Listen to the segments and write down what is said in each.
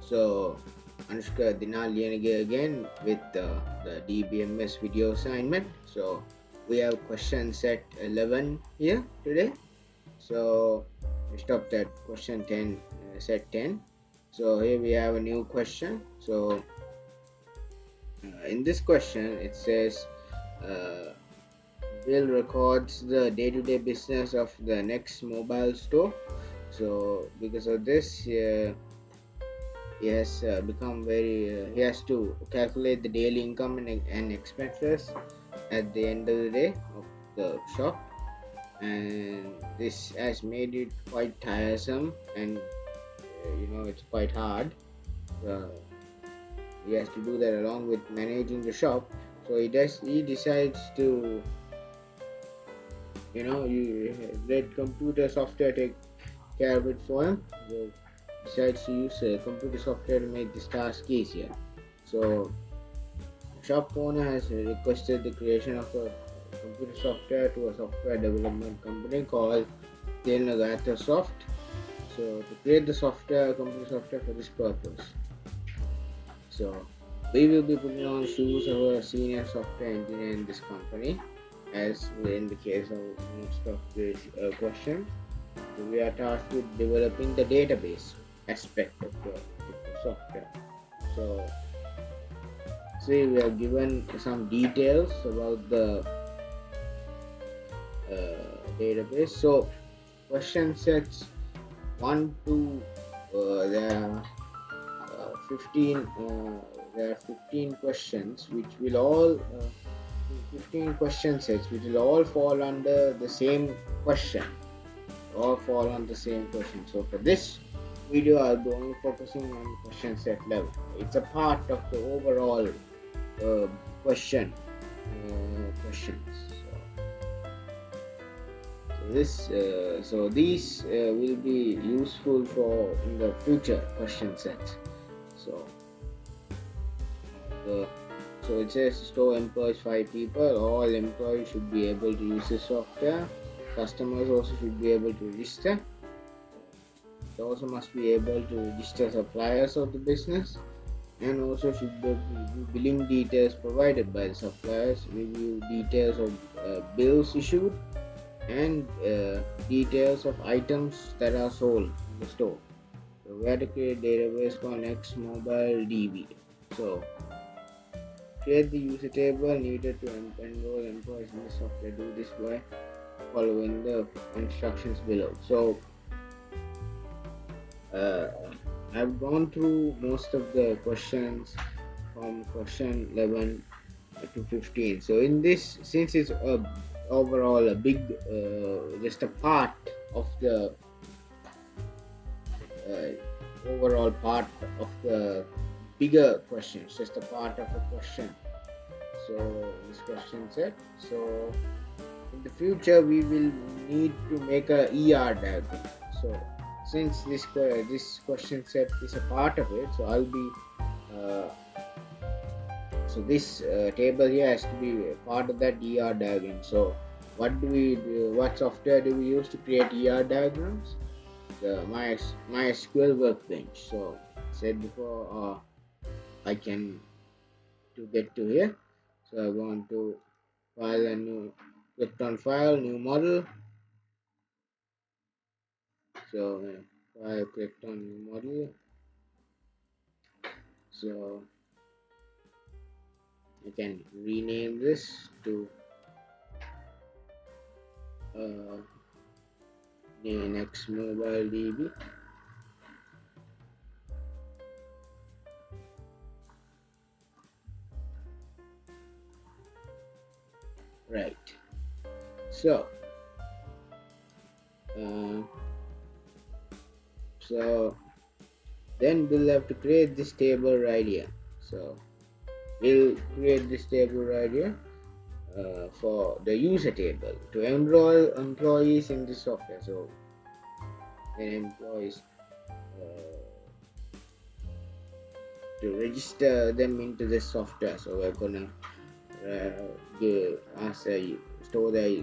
So Anushka Dinalianige again with the DBMS video assignment. So we have question set 11 here today. So we stopped at question 10, set 10. So here we have a new question. So in this question it says Bill records the day-to-day business of the next mobile store. So because of this, he has become very. He has to calculate the daily income and expenses at the end of the day of the shop, and this has made it quite tiresome, and it's quite hard. Uh, he has to do that along with managing the shop. So he decides to you let computer software take care of it for him. So decides to use computer software to make this task easier. So shop owner has requested the creation of a computer software to a software development company called Telnagata Soft. So to create the computer software for this purpose. So we will be putting on shoes of a senior software engineer in this company, as in the case of most of this question. So we are tasked with developing the database aspect of the software. So see, we are given some details about the database. So question sets 1 to there are 15 there are 15 questions which will all 15 question sets which will all fall under the same question or fall on the same question. So for this video I'll be only focusing on question set level. It's a part of the overall questions. So these will be useful for in the future question sets. So it says store employs 5 people. All employees should be able to use the software. Customers also should be able to register. It also must be able to register suppliers of the business, and also should be billing details provided by the suppliers, review details of bills issued, and details of items that are sold in the store. So we have to create a database for next mobile DB. So create the user table needed to enroll employees in the software. Do this by following the instructions below. So I've gone through most of the questions from question 11 to 15. So in this, since it's overall a big just a part of the overall part of the bigger question, it's just a part of a question. So this question set. So in the future we will need to make a ER diagram. So since this question set is a part of it, so I'll be so this table here has to be part of that ER diagram. So what software do we use to create ER diagrams? The MySQL workbench. So said before, I can to get to here. So I want to file a new, click on file, new model. So I clicked on new model. So I can rename this to next mobile DB. Right. So then we'll have to create this table right here. So we'll create this table right here for the user table to enroll employees in the software. So when employees to register them into this software. So we're gonna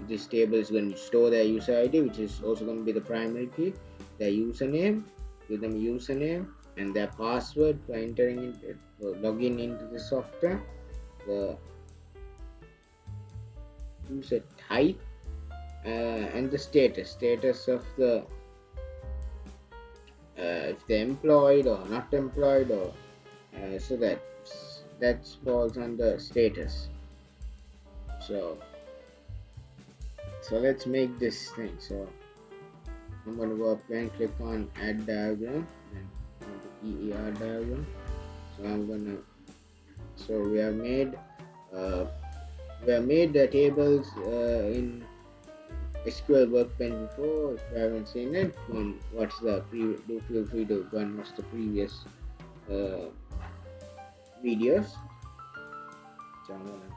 this table is going to store their user ID, which is also going to be the primary key, their username, give them a username, and their password for entering it, for logging into the software, the user type, and the status of the if they're employed or not employed, or so that falls under status. So let's make this thing. So I'm going to go up and click on add diagram and on the EER diagram. So I'm gonna so uh, we have made the tables in SQL Workbench before. If you haven't seen it, what's the do feel free to go and watch the previous uh, videos. So I'm gonna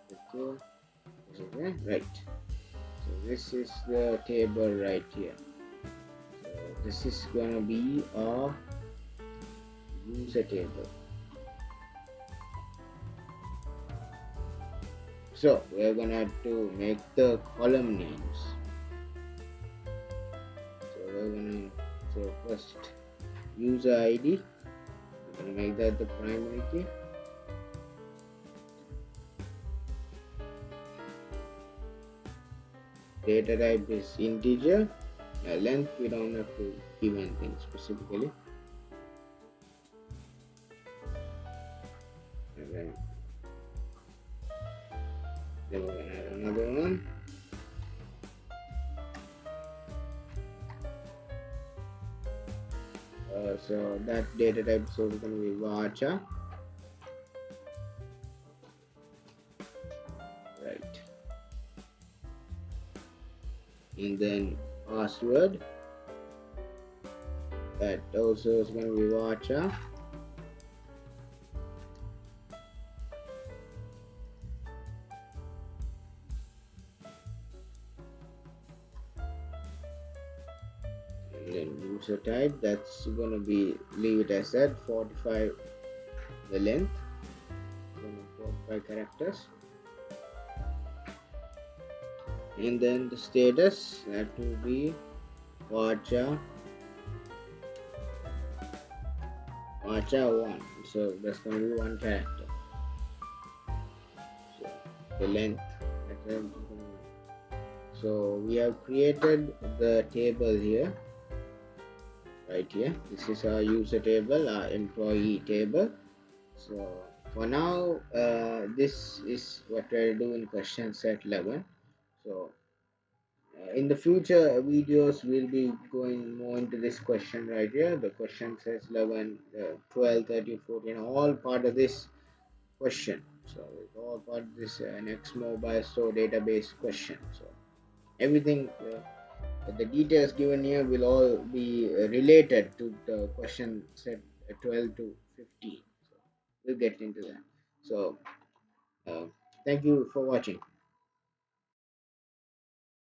click here. Right. So this is the table right here. So this is gonna be a user table. So we're gonna have to make the column names. So first user ID. We're gonna make that the primary key. Data type is integer. Length we don't have to give anything specifically. And then we're gonna add another one. So that data type is also going to be varchar. Right. And then password, that also is going to be varchar. And then user type, that's going to be, leave it as that, 45 the length, 45 characters. And then the status, that will be varchar 1, so that's going to be 1 character. So the length, so we have created the table here, right here. This is our user table, our employee table. So for now, this is what we'll do in question set 11. So in the future videos, we'll be going more into this question right here. The question sets 11, 12, 13, 14, all part of this question. So it's all part of this next mobile store database question. So everything, the details given here will all be related to the question set 12 to 15. So we'll get into that. So thank you for watching.